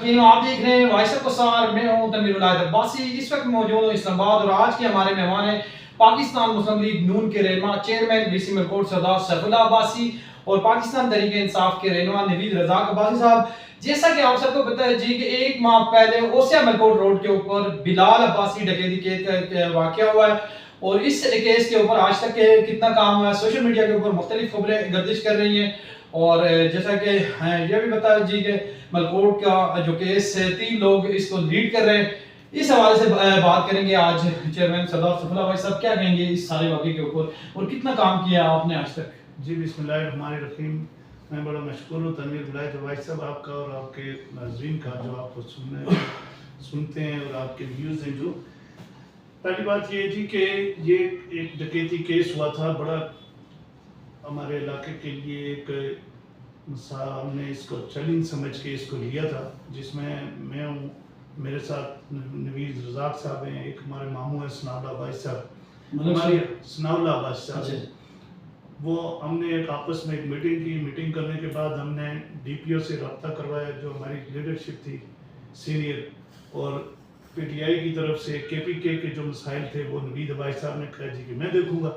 آپ دیکھ رہے ہیں وائس آف قصار، میں ہوں تنویر ولایت عباسی۔ اس وقت موجود ہوں اسلام آباد اور آج کے ہمارے مہمان ہیں پاکستان مسلم لیگ نون کے رہنما چیئرمین وی سی ملکوٹ سردار سیف اللہ عباسی اور پاکستان تحریک انصاف کے رہنما نوید رزاق عباسی صاحب۔ جیسا کہ آپ سب کو پتہ ہے جی کہ ایک ماہ پہلے اوسیا ملکوٹ روڈ کے اوپر بلال عباسی ڈکیتی کے واقعہ ہوا ہے اور اس کیس کے اوپر آج تک کتنا کام ہوا ہے، سوشل میڈیا کے اوپر مختلف خبریں گردش کر رہی ہیں اور جیسا کہ یہ بھی بتا جی کہ ملکوٹ کا جو کیس ہے 3 لوگ اس کو لیڈ کر رہے ہیں، اس حوالے سے بات کریں گے آج چیئرمین سردار سیف اللہ بھائی صاحب کیا کہیں گے اس سارے واقعے کے اوپر اور کتنا کام کیا آپ نے آج تک؟ جی بسم اللہ الرحمن الرحیم۔ میں بڑا مشکور ہوں تنویر ولایت عباسی صاحب آپ کا اور آپ کے ناظرین کا جو آپ کو سنتے ہیں اور آپ کے ویوز ہیں۔ جو پہلی بات یہ جی کہ یہ ایک ڈکیتی کیس ہوا تھا، بڑا ہمارے علاقے کے لیے ایک ہم نے اس کو چیلنج سمجھ کے اس کو لیا تھا، جس میں میں ہوں، میرے ساتھ نوید رزاق صاحب ہیں، ایک ہمارے ماموں ہیں ثناء اللہ عباسی صاحب، ہمارے ثناء اللہ عباسی صاحب۔ وہ ہم نے ایک آپس میں ایک میٹنگ کی، میٹنگ کرنے کے بعد ہم نے ڈی پی او سے رابطہ کروایا، جو ہماری لیڈرشپ تھی سینئر، اور پی ٹی آئی کی طرف سے کے پی کے جو مسائل تھے وہ نوید عباسی صاحب نے کہا جی کہ میں دیکھوں گا۔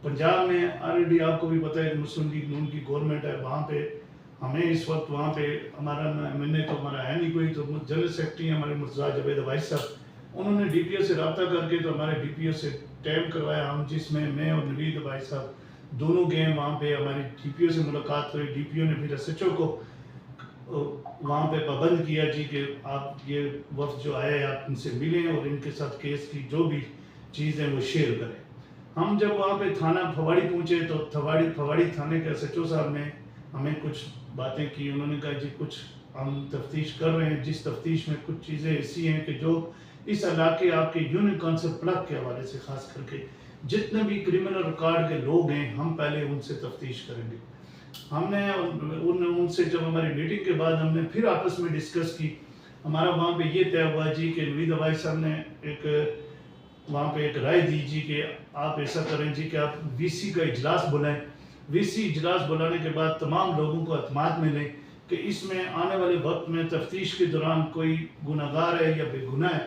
پنجاب میں آلریڈی آپ کو بھی پتہ ہے مسلم لیگ نون کی گورنمنٹ ہے، وہاں پہ ہمیں اس وقت وہاں پہ ہمارا ایم این اے تو ہمارا ہے نہیں کوئی، تو جنرل سیکرٹری ہیں ہمارے مرتضیٰ جاوید عباسی صاحب، انہوں نے ڈی پی او سے رابطہ کر کے تو ہمارے ڈی پی او سے ٹائم کروایا ہم، جس میں میں اور نوید عباسی صاحب دونوں گئے وہاں پہ، ہماری ڈی پی او سے ملاقات ہوئی، ڈی پی او نے پھر ایس ایچ او کو وہاں پہ پابند کیا جی کہ آپ یہ وفد جو آیا ہے آپ ان سے ملیں اور ان کے ساتھ کیس کی جو بھی چیز ہے وہ شیئر کریں۔ ہم جب وہاں پہ تھانہ پھواڑی پہنچے تو پھواڑی تھانے کے ایس ایچ او صاحب نے ہمیں کچھ باتیں کی، انہوں نے کہا جی کچھ ہم تفتیش کر رہے ہیں، جس تفتیش میں کچھ چیزیں ایسی ہیں کہ جو اس علاقے آپ کے یونین کونسل پلک کے حوالے سے خاص کر کے جتنے بھی کرمنل ریکارڈ کے لوگ ہیں ہم پہلے ان سے تفتیش کریں گے۔ ہم نے ان سے جب ہماری میٹنگ کے بعد ہم نے پھر آپس میں ڈسکس کی، ہمارا وہاں پہ یہ طے ہوا جی کہ نوید عباسی صاحب نے ایک وہاں پہ ایک رائے دی جی کہ آپ ایسا کریں جی کہ آپ وی سی کا اجلاس بلائیں، وی سی اجلاس بلانے کے بعد تمام لوگوں کو اعتماد میں لیں کہ اس میں آنے والے وقت میں تفتیش کے دوران کوئی گناہگار ہے یا بے گناہ ہے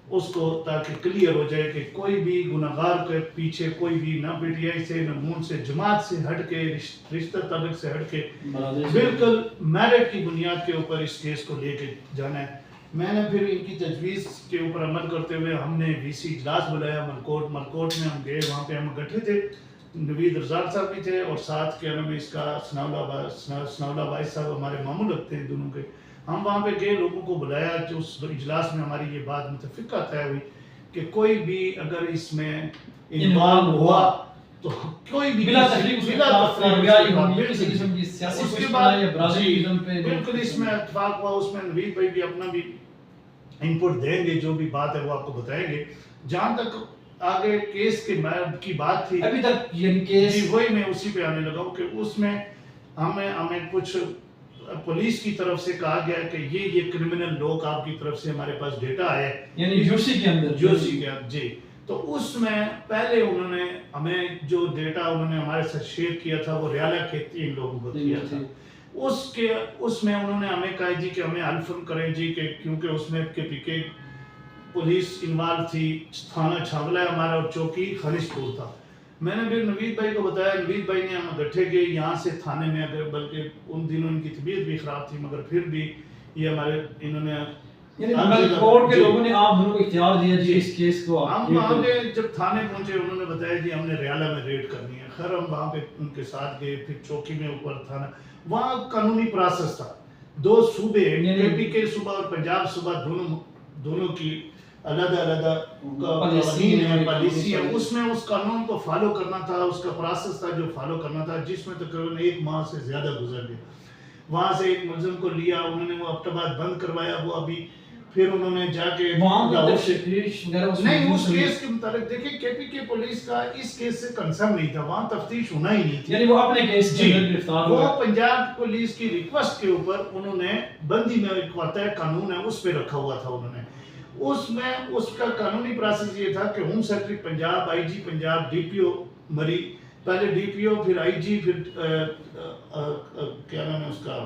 اس کو تاکہ کلیئر ہو جائے کہ کوئی بھی گناہگار کے پیچھے کوئی بھی نہ پی ٹی آئی سے نہ نون سے جماعت سے ہٹ کے رشتہ تعلق سے ہٹ کے بالکل میرٹ کی بنیاد کے اوپر اس کیس کو لے کے جانا ہے۔ میں نے پھر ان کی تجویز کے اوپر عمل کرتے ہوئے ہم نے وی سی اجلاس بلایا ملکوٹ میں ہم گئے، وہاں پہ ہم اکٹھے تھے، نوید رزاق صاحب بھی تھے اور ساتھ کیا نام اس کا ثناء اللہ عباسی صاحب ہمارے ماموں لگتے ہیں دونوں کے۔ ہم وہاں پہ گئے، لوگوں کو بلایا، جو اس اجلاس میں ہماری یہ بات متفقہ طے ہوئی کہ کوئی بھی اگر اس میں انوالو ہوا تو کوئی بھی بلا تکلیف بالکل اس میں اتفاق ہوا، اس میں نوید بھائی بھی اپنا بھی انپٹ دیں گے، جو بھی بات ہے وہ آپ کو بتائیں گے۔ جہاں تک آگے کیس کی بات تھی ابھی تک یہ کیس جی وہی میں اسی پہ آنے لگا ہوں کہ اس میں ہمیں کچھ پولیس کی طرف سے کہا گیا کہ یہ کرمنل لوگ آپ کی طرف سے ہمارے پاس ڈیٹا آئے یعنی جوسی کے اندر جی، تو اس میں پہلے انہوں نے ہمیں جو ڈیٹا انہوں نے ہمارے ساتھ شیئر کیا تھا وہ ریالہ کے 3 لوگوں کو کیا تھا، اس میں انہوں نے ہمیں کہا جی کہ ہمیں الفرم کریں جی کہ کیونکہ اس میں کے پی کے پولیس انوالو تھی، تھانہ چھاولہ ہمارا اور چوکی خانش پور تھا۔ میں نے پھر نوید بھائی کو بتایا، نوید بھائی نے ہم اکٹھے گئے یہاں سے تھانے میں، اگر بلکہ ان دنوں ان کی طبیعت بھی خراب تھی مگر پھر بھی یہ ہمارے انہوں نے کورٹ کے لوگوں نے آپ دونوں کو اختیار دیا جی اس کیس کو ہم وہاں پہ جب تھانے پہنچے انہوں نے بتایا جی ہم نے ریالہ میں ریڈ کرنی ہے، خیر ہم وہاں پہ ان کے ساتھ گئے، پھر چوکی میں اوپر تھانہ، وہاں قانونی پروسیس تھا، 2 صوبے کے پی کے صوبہ اور پنجاب صوبہ دونوں کی علیحدہ قوانین ہے، پالیسی ہے، اس میں اس قانون کو فالو کرنا تھا، اس کا پروسیس تھا جو فالو کرنا تھا، جس میں تقریباً 1 ماہ سے زیادہ گزر گیا۔ وہاں سے ایک ملزم کو لیا، انہوں نے وہ ابتباد بند کروایا، وہ ابھی پھر انہوں نے جا کے نہیں اس کیس کے متعلق دیکھیں کے پی کے پولیس کا اس کیس سے کنسرن نہیں تھا، وہاں تفتیش ہونا ہی نہیں تھی، یعنی وہ اپنے کیس کے اندر گرفتار وہ پنجاب پولیس کی ریکویسٹ کے اوپر انہوں نے بندی میں ایک آتا ہے قانون ہے اس پہ رکھا ہوا تھا، انہوں نے اس میں اس کا قانونی پروسیس یہ تھا کہ ہوم سیکرٹری پنجاب، آئی جی پنجاب، ڈی پی او مری، پہلے ڈی پی او پھر آئی جی پھر کیا نام ہے اس کا